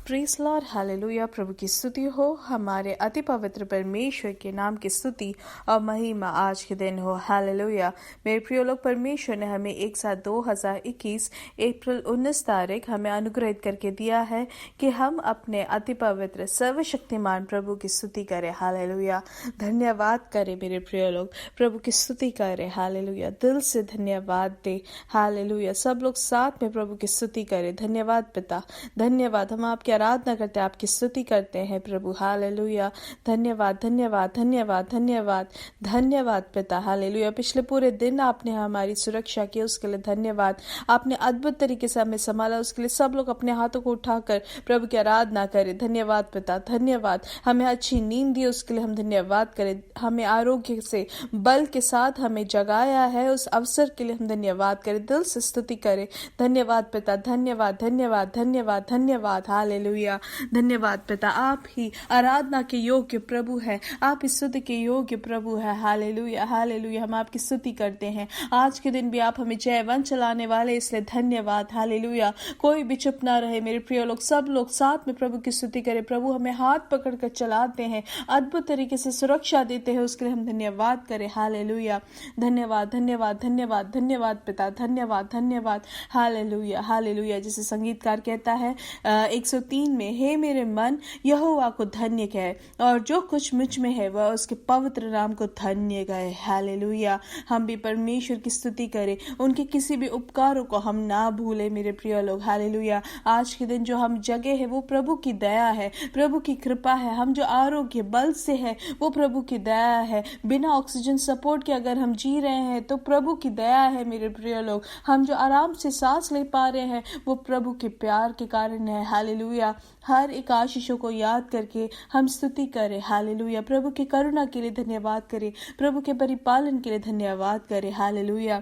Praise Lord, hallelujah. प्रभु की स्तुति हो। हमारे अति पवित्र परमेश्वर के नाम की स्तुति और महिमा आज के दिन हो। हालेलुया। मेरे प्रिय लोग, परमेश्वर ने हमें एक साथ 2021 अप्रैल 19 तारीख हमें अनुग्रहित करके दिया है कि हम अपने अति पवित्र सर्वशक्तिमान प्रभु की स्तुति करें। हालेलुया। धन्यवाद करें मेरे प्रिय लोग, प्रभु की स्तुति करें। हालेलुया। दिल से धन्यवाद दे। हालेलुया। सब लोग साथ में प्रभु की स्तुति करें। धन्यवाद पिता, धन्यवाद। हम आपकी आराधना करते हैं, आपकी स्तुति करते हैं प्रभु। हालेलुया। धन्यवाद धन्यवाद धन्यवाद धन्यवाद धन्यवाद पिता। हालेलुया। पिछले पूरे दिन आपने हमारी सुरक्षा की, उसके लिए धन्यवाद। आपने अद्भुत तरीके से हमें संभाला, उसके लिए सब लोग अपने हाथों को उठाकर प्रभु की आराधना करें। धन्यवाद पिता, धन्यवाद। हमें अच्छी नींद दी, उसके लिए हम धन्यवाद करें। हमें आरोग्य से बल के साथ हमें जगाया है, उस अवसर के लिए हम धन्यवाद करें। दिल से स्तुति करें। धन्यवाद पिता, धन्यवाद धन्यवाद धन्यवाद धन्यवाद। हालेलुया। धन्यवाद पिता। आप ही आराधना के योग्य प्रभु है, आप इस स्तुति के योग्य प्रभु है। Hallelujah hallelujah. हम आपकी स्तुति करते हैं। आज के दिन भी आप हमें जयवंत चलाने वाले, इसलिए धन्यवाद। हालेलुया। कोई भी चुप ना रहे मेरे प्रिय लोग, सब लोग साथ में प्रभु की स्तुति करें। प्रभु हमें हाथ पकड़ कर चलाते हैं, अद्भुत तरीके से सुरक्षा देते हैं, उसके लिए हम धन्यवाद करें। हालेलुया। धन्यवाद धन्यवाद धन्यवाद धन्यवाद पिता, धन्यवाद धन्यवाद। Hallelujah hallelujah. जैसे संगीतकार कहता है 103 में, हे मेरे मन यहोवा को धन्य कहे और जो कुछ मुझ में है वह उसके पवित्र नाम को धन्य कहे। हालेलुया। हम भी परमेश्वर की स्तुति करें, उनके किसी भी उपकारों को हम ना भूले मेरे प्रिय लोग। हालेलुया। आज के दिन जो हम जगह है वो प्रभु की दया है, प्रभु की कृपा है। हम जो आरोग्य बल से है वो प्रभु की दया है। बिना ऑक्सीजन सपोर्ट के अगर हम जी रहे हैं तो प्रभु की दया है मेरे प्रिय लोग। हम जो आराम से सांस ले पा रहे हैं वो प्रभु के प्यार के कारण है। हालेलुया। हर एक आशीषों को याद करके हम स्तुति करें। हालेलुया। प्रभु की करुणा के लिए धन्यवाद करें, प्रभु के परिपालन के लिए धन्यवाद करें। हालेलुया।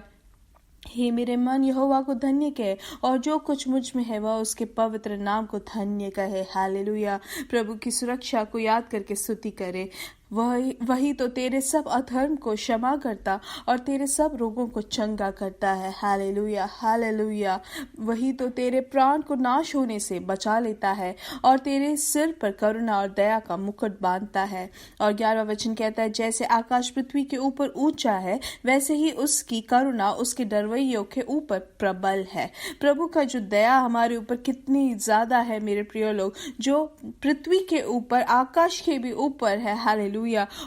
हे मेरे मन यहोवा को धन्य कहे और जो कुछ मुझ में है वह उसके पवित्र नाम को धन्य कहे। हालेलुया। प्रभु की सुरक्षा को याद करके स्तुति करें। वही तो तेरे सब अधर्म को क्षमा करता और तेरे सब रोगों को चंगा करता है। Hallelujah hallelujah. वही तो तेरे प्राण को नाश होने से बचा लेता है और तेरे सिर पर करुणा और दया का मुकुट बांधता है। और 11वां वचन कहता है, जैसे आकाश पृथ्वी के ऊपर ऊंचा है वैसे ही उसकी करुणा उसके डरवैयों के ऊपर प्रबल है। प्रभु का जो दया हमारे ऊपर कितनी ज्यादा है मेरे प्रिय लोग, जो पृथ्वी के ऊपर आकाश के भी ऊपर है। हालेलुया।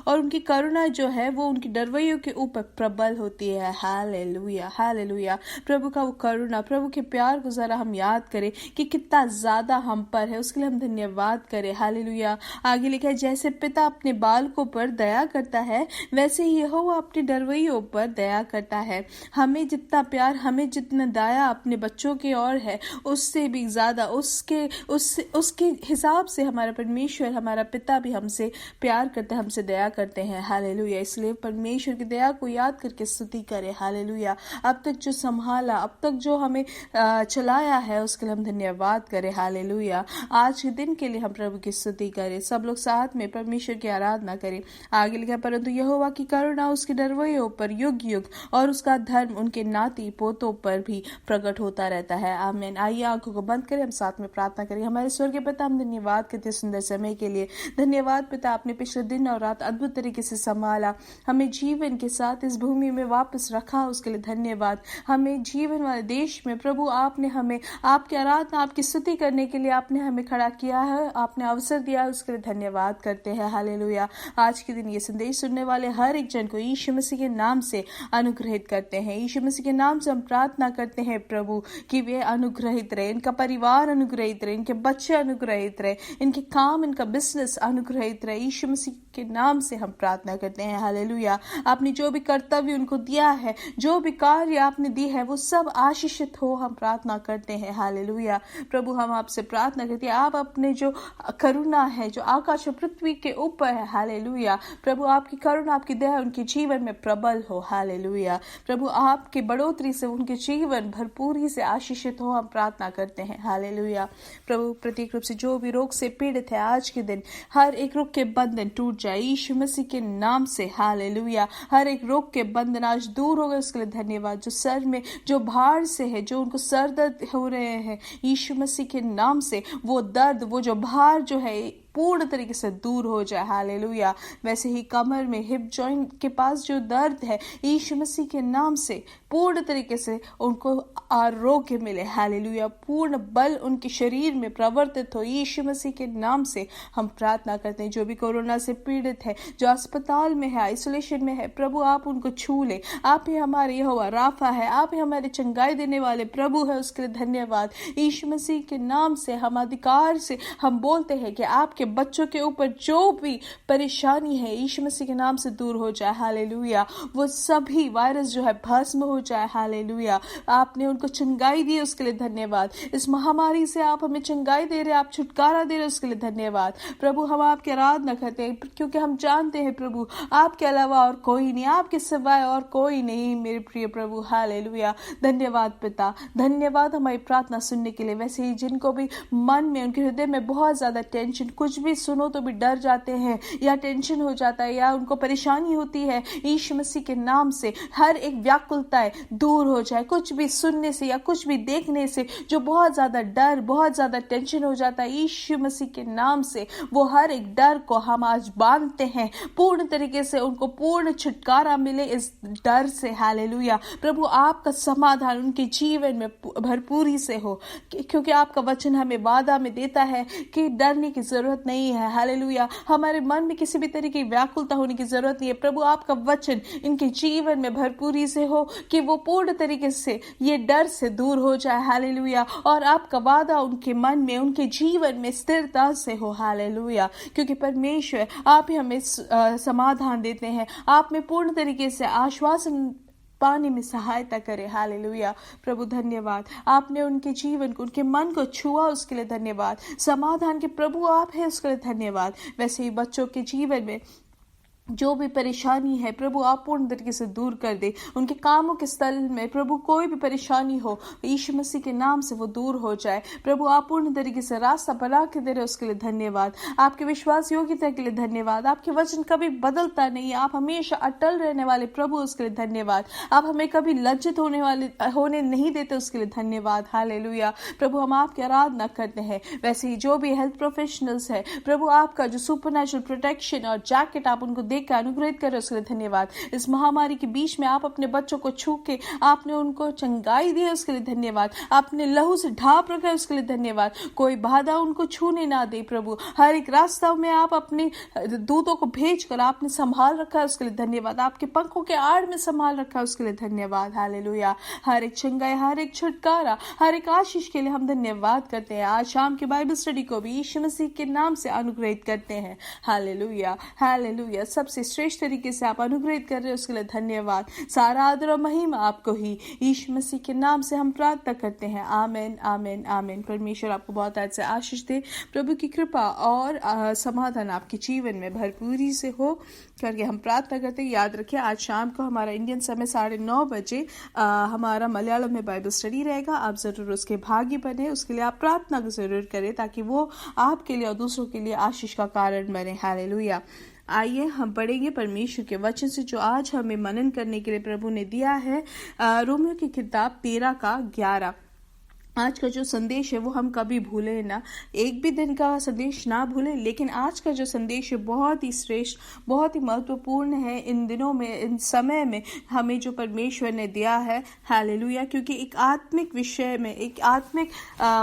और उनकी करुणा जो है वो उनकी डरवैयों के ऊपर प्रबल होती है। Hallelujah hallelujah. प्रभु का वो करुणा, प्रभु के प्यार को जरा हम याद करें कि कितना ज्यादा हम पर है, उसके लिए हम धन्यवाद करें। हालेलुया। आगे लिखा है, जैसे पिता अपने बालकों पर दया करता है वैसे ही यहोवा अपने डरवैयों पर दया करता है। हमें जितना प्यार, हमें जितना दया अपने बच्चों की ओर है, उससे भी ज्यादा उसके हिसाब से हमारा परमेश्वर, हमारा पिता भी हमसे प्यार करता है, हमसे दया करते हैं। हालेलुया। इसलिए परमेश्वर की दया को याद करके स्तुति करें। हालेलुया। अब तक जो संभाला, अब तक जो हमें चलाया है उसके लिए हम धन्यवाद करें। हालेलुया। आज के दिन के लिए हम प्रभु की स्तुति करें। सब लोग साथ में परमेश्वर की आराधना करें। आगे लिखा, परंतु यहोवा की करुणा उसके डरवैयों पर युग युग और उसका धर्म उनके नाती पोतों पर भी प्रकट होता रहता है। आमीन। आइए आंखों को बंद करें, हम साथ में प्रार्थना करें। हमारे स्वर्गीय पिता, हम धन्यवाद करते सुंदर समय के लिए। धन्यवाद पिता, आपने पिछले दिन और रात अद्भुत तरीके से संभाला, हमें जीवन के साथ इस भूमि में वापस रखा, उसके लिए धन्यवाद। हमें जीवन वाले देश में प्रभु आपने हमें आपकी आराधना, आपकी स्तुति करने के लिए आपने हमें खड़ा किया है, आपने अवसर दिया है, उसके लिए धन्यवाद करते हैं। हालेलुया। आज के दिन ये संदेश सुनने वाले हर एक जन को यीशु मसीह के नाम से अनुग्रहित करते हैं। यीशु मसीह के नाम से हम प्रार्थना करते हैं प्रभु कि वे अनुग्रहित रहे, इनका परिवार अनुग्रहित रहे, इनके बच्चे अनुग्रहित रहे, इनके काम, इनका बिजनेस अनुग्रहित रहे। यीशु मसीह के नाम से हम प्रार्थना करते हैं। हालेलुया। आपने जो भी कर्तव्य उनको दिया है, जो भी कार्य आपने दी है, वो सब आशीषित हो, हम प्रार्थना करते हैं। हालेलुया। प्रभु हम आपसे प्रार्थना करते हैं, आप अपने जो करुणा है जो आकाश और पृथ्वी के ऊपर है, हालेलुया, प्रभु आपकी करुणा, आपकी दया उनके जीवन में प्रबल हो। हालेलुया। प्रभु आपके बढ़ोतरी से उनके जीवन भरपूरी से आशीषित हो, हम प्रार्थना करते हैं। हालेलुया। प्रभु प्रत्येक रूप से जो भी रोग से पीड़ित है, आज के दिन हर एक रोग के बंधन टूट जाए यीशु मसीह के नाम से। हालेलुया। हर एक रोग के बंधन आज दूर हो गए, उसके लिए धन्यवाद। जो सर में जो भार से है, जो उनको सर दर्द हो रहे हैं, यीशु मसीह के नाम से वो दर्द, वो जो भार जो है पूर्ण तरीके से दूर हो जाए। हालेलुया। वैसे ही कमर में, हिप जॉइंट के पास जो दर्द है, यीशु मसीह के नाम से पूर्ण तरीके से उनको आरोग्य मिले। हालेलुया। पूर्ण बल उनके शरीर में प्रवर्तित हो, यीशु मसीह के नाम से हम प्रार्थना करते हैं। जो भी कोरोना से पीड़ित है, जो अस्पताल में है, आइसोलेशन में है, प्रभु आप उनको छू ले। आप ही हमारे यहोवा राफा है, आप ही हमारे चंगाई देने वाले प्रभु है, उसके लिए धन्यवाद। यीशु मसीह के नाम से हम अधिकार से हम बोलते हैं कि आपके बच्चों के ऊपर जो भी परेशानी है, यीशु मसीह के नाम से दूर हो जाए। हालेलुया। वो सभी वायरस जो है भस्म हो जाए। हालेलुया। आपने उनको चंगाई दी, उसके लिए धन्यवाद। इस महामारी से आप हमें चंगाई दे रहे, आप छुटकारा दे रहे, उसके लिए धन्यवाद। प्रभु हम आपकी आराधना करते हैं, क्योंकि हम जानते हैं प्रभु आपके अलावा और कोई नहीं, आपके सिवाय और कोई नहीं मेरे प्रिय प्रभु। हालेलुया। धन्यवाद पिता, धन्यवाद हमारी प्रार्थना सुनने के लिए। वैसे ही जिनको भी मन में, उनके हृदय में बहुत ज्यादा टेंशन, कुछ भी सुनो तो भी डर जाते हैं या टेंशन हो जाता है या उनको परेशानी होती है, यीशु मसीह के नाम से हर एक व्याकुलताएं दूर हो जाए। कुछ भी सुनने से या कुछ भी देखने से जो बहुत ज्यादा डर, बहुत ज्यादा टेंशन हो जाता है, यीशु मसीह के नाम से वो हर एक डर को हम आज बांधते हैं। पूर्ण तरीके से उनको पूर्ण छुटकारा मिले इस डर से। हालेलुया। प्रभु आपका समाधान उनके जीवन में भरपूरी से हो, क्योंकि आपका वचन हमें वादा में देता है कि डरने की जरूरत नहीं है। हालेलुया। हमारे मन में किसी भी तरह की व्याकुलता होने की जरूरत नहीं है। प्रभु आपका वचन इनके जीवन में भरपूरी से हो कि वो पूर्ण तरीके से ये डर से दूर हो जाए। हालेलुया। और आपका वादा उनके मन में, उनके जीवन में स्थिरता से हो। हालेलुया। क्योंकि परमेश्वर आप ही हमें समाधान देते हैं, आप में पूर्ण तरीके से आश्वासन पाने में सहायता करे। हालेलुया। प्रभु धन्यवाद, आपने उनके जीवन को, उनके मन को छुआ, उसके लिए धन्यवाद। समाधान के प्रभु आप है, उसके लिए धन्यवाद। वैसे ही बच्चों के जीवन में जो भी परेशानी है प्रभु आप पूर्ण तरीके से दूर कर दे। उनके कामों के स्थल में प्रभु कोई भी परेशानी हो, यीशु मसीह के नाम से वो दूर हो जाए। प्रभु आप पूर्ण तरीके से रास्ता बना के दे रहे, उसके लिए धन्यवाद। आपके विश्वास योग्यता के लिए धन्यवाद। आपके वचन कभी बदलता नहीं, आप हमेशा अटल रहने वाले प्रभु, उसके लिए धन्यवाद। आप हमें कभी लज्जित होने नहीं देते, उसके लिए धन्यवाद। हालेलुया। प्रभु हम आपकी आराधना करते हैं। वैसे ही जो भी हेल्थ प्रोफेशनल्स है, प्रभु आपका जो सुपरनैचुरल प्रोटेक्शन और जैकेट आप उनको देख कर अनुग्रहित कर, उसके लिए धन्यवाद। इस महामारी के बीच में आप अपने बच्चों को छू के आपने उनको चंगाई दी है, उसके लिए धन्यवाद। आपने लहू से ढांप रखा है, उसके लिए धन्यवाद। कोई बाधा उनको छूने ना दे प्रभु। हर एक रास्ता में आप अपने दूतों को भेजकर आपने संभाल रखा है, उसके लिए धन्यवाद। आपके पंखों के आड़ में संभाल रखा है, उसके लिए धन्यवाद। हालेलुया। हर एक चंगाई, हर एक छुटकारा, हर एक आशीष के लिए हम धन्यवाद करते हैं। आज शाम के बाइबल स्टडी को भी यीशु मसीह के नाम से अनुग्रहित करते हैं। हालेलुया। हालेलुया। सबसे श्रेष्ठ तरीके से आप अनुग्रहित कर रहे हैं, उसके लिए धन्यवाद। सारा आदर और महिमा आपको ही, यीशु मसीह के नाम से हम प्रार्थना करते हैं। आमीन, आमीन, आमीन। परमेश्वर आपको बहुत आज से आशीष दे। प्रभु की कृपा और समाधान आपके जीवन में भरपूरी से हो करके हम प्रार्थना करते हैं। याद रखिए आज शाम को हमारा इंडियन समय 9:30 बजे हमारा मलयालम में बाइबल स्टडी रहेगा। आप जरूर उसके भागी बने, उसके लिए आप प्रार्थना जरूर करें ताकि वो आपके लिए और दूसरों के लिए आशीष का कारण बने। हालेलुया। आइए हम पढ़ेंगे परमेश्वर के वचन से जो आज हमें मनन करने के लिए प्रभु ने दिया है। रोमियो की किताब 13:11। आज का जो संदेश है वो हम कभी भूले ना, एक भी दिन का संदेश ना भूले, लेकिन आज का जो संदेश है बहुत ही श्रेष्ठ, बहुत ही महत्वपूर्ण है इन दिनों में, इन समय में हमें जो परमेश्वर ने दिया है। हालेलुया। क्योंकि एक आत्मिक विषय में, एक आत्मिक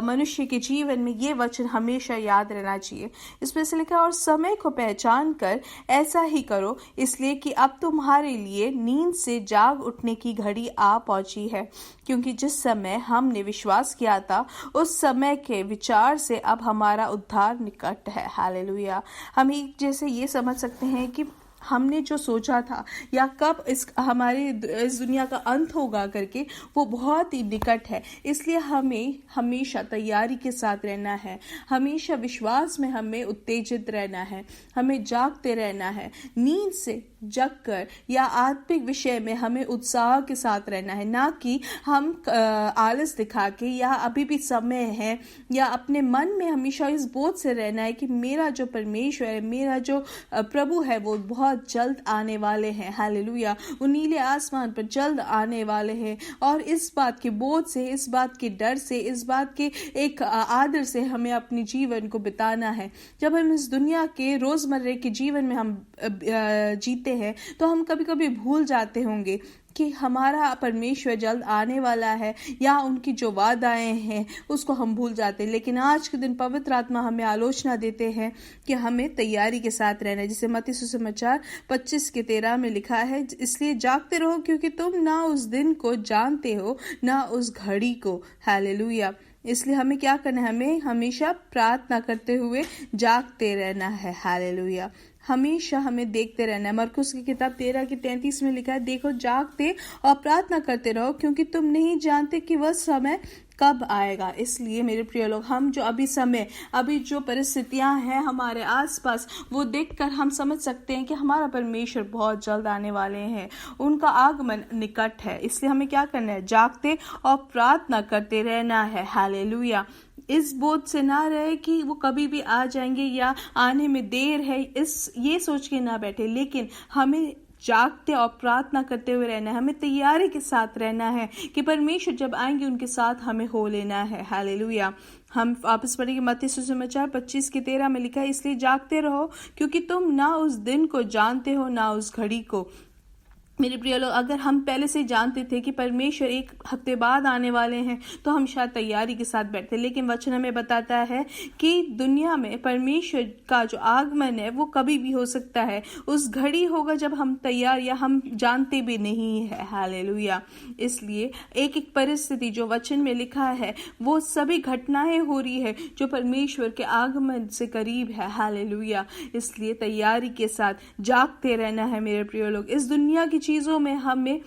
मनुष्य के जीवन में ये वचन हमेशा याद रहना चाहिए। इसमें से लिखा, और समय को पहचान कर ऐसा ही करो, इसलिए कि अब तुम्हारे लिए नींद से जाग उठने की घड़ी आ पहुंची है। क्योंकि जिस समय हमने विश्वास किया था उस समय के विचार से अब हमारा उद्धार निकट है। हालेलुया। हम एक जैसे ये समझ सकते हैं कि हमने जो सोचा था या कब हमारी इस दुनिया का अंत होगा करके, वो बहुत ही निकट है। इसलिए हमें हमेशा तैयारी के साथ रहना है, हमेशा विश्वास में हमें उत्तेजित रहना है, हमें जागते रहना है, नींद से जगकर या आत्मिक विषय में हमें उत्साह के साथ रहना है, ना कि हम आलस दिखा के या अभी भी समय है या अपने मन में हमेशा इस बोझ से रहना है कि मेरा जो परमेश्वर है, मेरा जो प्रभु है वो बहुत जल्द आने वाले हैं। हालेलुया, वो नीले आसमान पर जल्द आने वाले हैं। और इस बात के बोझ से, इस बात के डर से, इस बात के एक आदर से हमें अपने जीवन को बिताना है। जब हम इस दुनिया के रोजमर्रे के जीवन में हम जीते हैं तो हम कभी कभी भूल जाते होंगे कि हमारा परमेश्वर जल्द आने वाला है या उनकी जो वादाएं हैं उसको हम भूल जाते हैं। लेकिन आज के दिन पवित्र आत्मा हमें आलोचना देते हैं कि हमें तैयारी के साथ रहना है, जिसे मत्ती सुसमाचार 25:13 में लिखा है, इसलिए जागते रहो क्योंकि तुम ना उस दिन को जानते हो ना उस घड़ी को। हालेलुया, इसलिए हमें क्या करना है? हमें हमेशा प्रार्थना करते हुए जागते रहना है। हालेलुया, हमेशा हमें देखते रहना है। मरकुस की किताब 13:33 में लिखा है, देखो जागते और प्रार्थना करते रहो क्योंकि तुम नहीं जानते कि वह समय कब आएगा। इसलिए मेरे प्रिय लोग, हम जो अभी जो परिस्थितियां हैं हमारे आसपास, वो देखकर हम समझ सकते हैं कि हमारा परमेश्वर बहुत जल्द आने वाले हैं, उनका आगमन निकट है। इसलिए हमें क्या करना है? जागते और प्रार्थना करते रहना है। हालेलुया, इस बोझ से ना रहे कि वो कभी भी आ जाएंगे या आने में देर है, ये सोच के ना बैठे, लेकिन हमें जागते और प्रार्थना करते हुए रहना है। हमें तैयारी के साथ रहना है कि परमेश्वर जब आएंगे उनके साथ हमें हो लेना है। हालेलुया, हम वापस पढ़ेंगे मत्ती सुसमाचार 25:13 में लिखा है, इसलिए जागते रहो क्योंकि तुम ना उस दिन को जानते हो ना उस घड़ी को। मेरे प्रिय लोग, अगर हम पहले से जानते थे कि परमेश्वर एक हफ्ते बाद आने वाले हैं तो हम शायद तैयारी के साथ बैठते, लेकिन वचन हमें बताता है कि दुनिया में परमेश्वर का जो आगमन है वो कभी भी हो सकता है। उस घड़ी होगा जब हम तैयार या हम जानते भी नहीं है। हालेलुया, इसलिए एक एक परिस्थिति जो वचन में लिखा है वो सभी घटनाएं हो रही है जो परमेश्वर के आगमन से करीब है। हालेलुया, इसलिए तैयारी के साथ जागते रहना है। मेरे प्रिय लोग, इस दुनिया की चीजों में हमें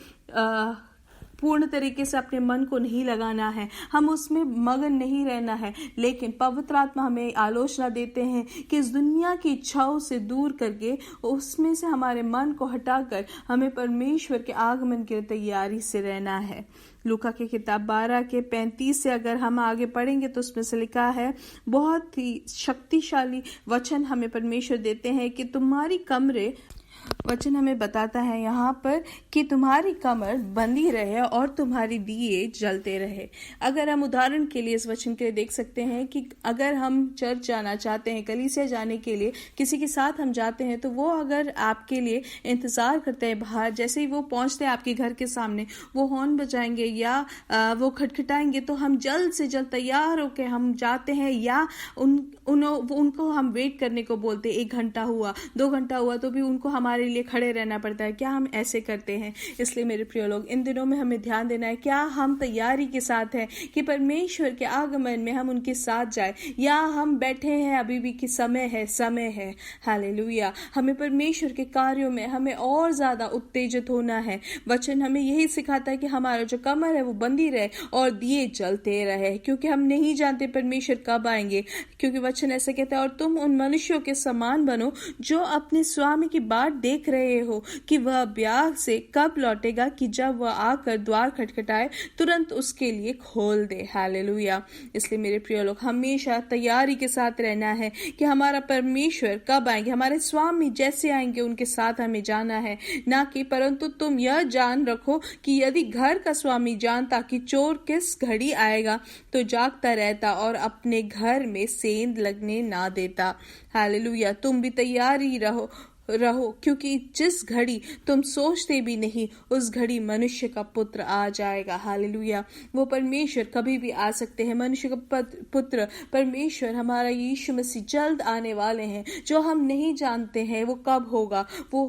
पूर्ण तरीके से अपने मन को नहीं लगाना है, हम उसमें मगन नहीं रहना है, लेकिन पवित्र आत्मा हमें आलोचना देते हैं कि इस दुनिया की इच्छाओं से दूर करके उसमें से हमारे मन को हटाकर हमें परमेश्वर के आगमन की तैयारी से रहना है। लूका की किताब 12:35 से अगर हम आगे पढ़ेंगे तो उसमें से लिखा है, बहुत ही शक्तिशाली वचन हमें परमेश्वर देते हैं कि तुम्हारी कमरे, वचन हमें बताता है यहाँ पर कि तुम्हारी कमर बंधी रहे और तुम्हारी दिए जलते रहे। अगर हम उदाहरण के लिए इस वचन के लिए देख सकते हैं कि अगर हम चर्च जाना चाहते हैं, कलीसिया जाने के लिए किसी के साथ हम जाते हैं, तो वो अगर आपके लिए इंतजार करते हैं बाहर, जैसे ही वो पहुंचते हैं आपके घर के सामने, वो हॉर्न बजाएंगे या वो खटखटाएंगे, तो हम जल्द से जल्द तैयार होकर हम जाते हैं या उनको हम वेट करने को बोलते हैं। 1 घंटा हुआ, 2 घंटा हुआ तो भी उनको हमारे लिए खड़े रहना पड़ता है। क्या हम ऐसे करते हैं? इसलिए मेरे प्रिय लोग, इन दिनों में हमें ध्यान देना है, क्या हम तैयारी के साथ हैं कि परमेश्वर के आगमन में हम उनके साथ जाए, या हम बैठे हैं अभी भी कि समय है। हालेलुया, हमें परमेश्वर के कार्यों में हमें और ज्यादा उत्तेजित होना है। वचन हमें यही सिखाता है कि हमारा जो कमर है वो बंधी रहे और दिए जलते रहे, क्योंकि हम नहीं जानते परमेश्वर कब आएंगे। क्योंकि वचन ऐसे कहता है, और तुम उन मनुष्यों के समान बनो जो अपने स्वामी की बाट देख रहे हो कि वह ब्याह से कब लौटेगा, कि जब वह आकर द्वार खटखटाए तुरंत उसके लिए खोल दे। हालेलुया, इसलिए मेरे प्रिय लोग, हमेशा तैयारी के साथ रहना है कि हमारा परमेश्वर कब आएंगे, हमारे स्वामी जैसे आएंगे उनके साथ हमें जाना है, ना कि परंतु तुम यह जान रखो कि यदि घर का स्वामी जानता कि चोर किस घड़ी आएगा तो जागता रहता और अपने घर में सेंध लगने ना देता। हालेलुया, तुम भी तैयारी रहो क्योंकि जिस घड़ी तुम सोचते भी नहीं उस घड़ी मनुष्य का पुत्र आ जाएगा। हालेलुया, वो परमेश्वर कभी भी आ सकते हैं। मनुष्य का पुत्र परमेश्वर हमारा यीशु मसीह जल्द आने वाले हैं, जो हम नहीं जानते हैं वो कब होगा, वो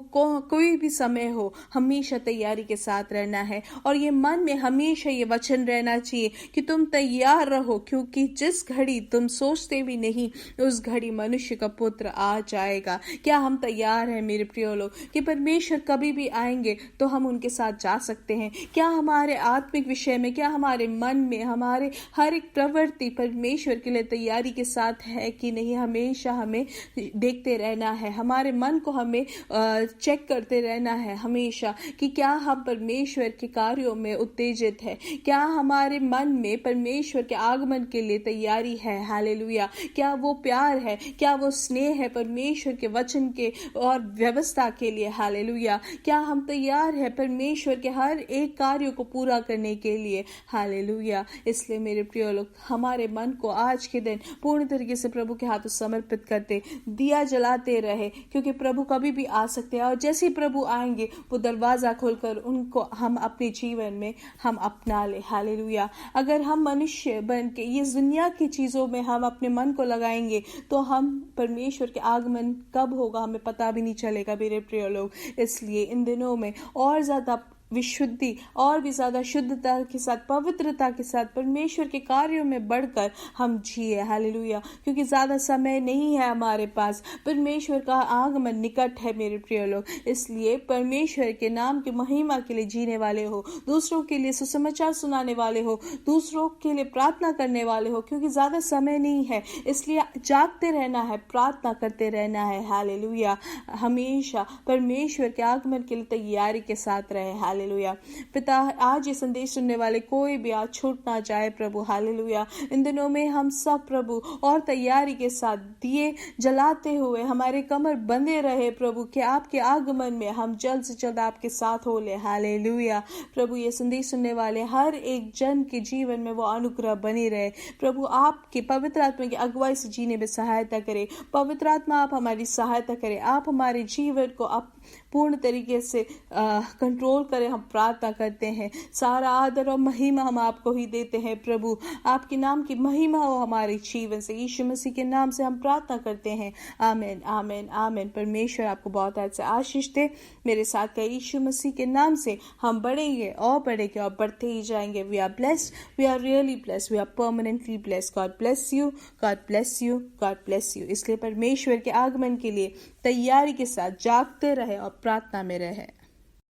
कोई भी समय हो, हमेशा तैयारी के साथ रहना है। और ये मन में हमेशा ये वचन रहना चाहिए कि तुम तैयार रहो, क्योंकि जिस घड़ी तुम सोचते भी नहीं उस घड़ी मनुष्य का पुत्र आ जाएगा। क्या हम तैयार तैयार हैं मेरे प्रिय लोग कि परमेश्वर कभी भी आएंगे तो हम उनके साथ जा सकते हैं? क्या हमारे आत्मिक विषय में, क्या हमारे मन में, हमारे हर एक प्रवृत्ति परमेश्वर के लिए तैयारी के साथ है कि नहीं? हमेशा हमें देखते रहना है, हमारे मन को हमें चेक करते रहना है हमेशा कि क्या हम परमेश्वर के कार्यों में उत्तेजित है, क्या हमारे मन में परमेश्वर के आगमन के लिए तैयारी है। हालेलुया। क्या वो प्यार है, क्या वो स्नेह है परमेश्वर के वचन के और व्यवस्था के लिए। हालेलुया। क्या हम तैयार है परमेश्वर के हर एक कार्य को पूरा करने के लिए। हालेलुया। इसलिए मेरे प्रिय लोग, हमारे मन को आज के दिन पूर्ण तरीके से प्रभु के हाथों समर्पित करते, दिया जलाते रहे, क्योंकि प्रभु कभी भी आ सकते हैं और जैसे ही प्रभु आएंगे वो दरवाजा खोलकर उनको हम अपने जीवन में हम अपना ले। हालेलुया। अगर हम मनुष्य बन के इस दुनिया की चीजों में हम अपने मन को लगाएंगे तो हम परमेश्वर के आगमन कब होगा हमें पता भी नहीं चलेगा मेरे प्रिय लोग। इसलिए इन दिनों में और ज्यादा विशुद्धि और भी ज्यादा शुद्धता के साथ, पवित्रता के साथ परमेश्वर के कार्यों में बढ़कर हम जिए। हालेलुया। क्योंकि ज्यादा समय नहीं है हमारे पास, परमेश्वर का आगमन निकट है मेरे प्रिय लोग। इसलिए परमेश्वर के नाम की महिमा के लिए जीने वाले हो, दूसरों के लिए सुसमाचार सुनाने वाले हो, दूसरों के लिए प्रार्थना करने वाले हो, क्योंकि ज्यादा समय नहीं है। इसलिए जागते रहना है, प्रार्थना करते रहना है। हालेलुया। हमेशा परमेश्वर के आगमन के लिए तैयारी के साथ रहे। हालेलुया। पिता, आज ये संदेश सुनने वाले कोई भी आज छूट ना जाए प्रभु। हालेलुया। इन दिनों में हम सब प्रभु और तैयारी के साथ दिए जलाते हुए हमारे कमर बंधे रहे प्रभु कि आपके आगमन में हम जल्द से जल्द आपके साथ हो ले। हालेलुया। प्रभु, ये संदेश सुनने वाले हर एक जन के जीवन में वो अनुग्रह बनी रहे प्रभु। आपके पवित्र आत्मा की अगुवाई से जीने में सहायता करे। पवित्र आत्मा, आप हमारी सहायता करें, आप हमारे जीवन को आप पूर्ण तरीके से कंट्रोल करें। हम प्रार्थना करते हैं, सारा आदर और महिमा हम आपको ही देते हैं प्रभु। आपके नाम की महिमा हो हमारे जीवन से, यीशु मसीह के नाम से हम प्रार्थना करते हैं। आमीन, आमीन, आमीन। परमेश्वर आपको बहुत अच्छे आशीष दे। मेरे साथ का यीशु मसीह के नाम से हम बढ़ेंगे और बढ़ेंगे और बढ़ते ही जाएंगे। We are blessed, we are really blessed, we are permanently blessed. God bless you, God bless you, God bless you. इसलिए परमेश्वर के आगमन के लिए तैयारी के साथ जागते रहे और प्रार्थना में रहे।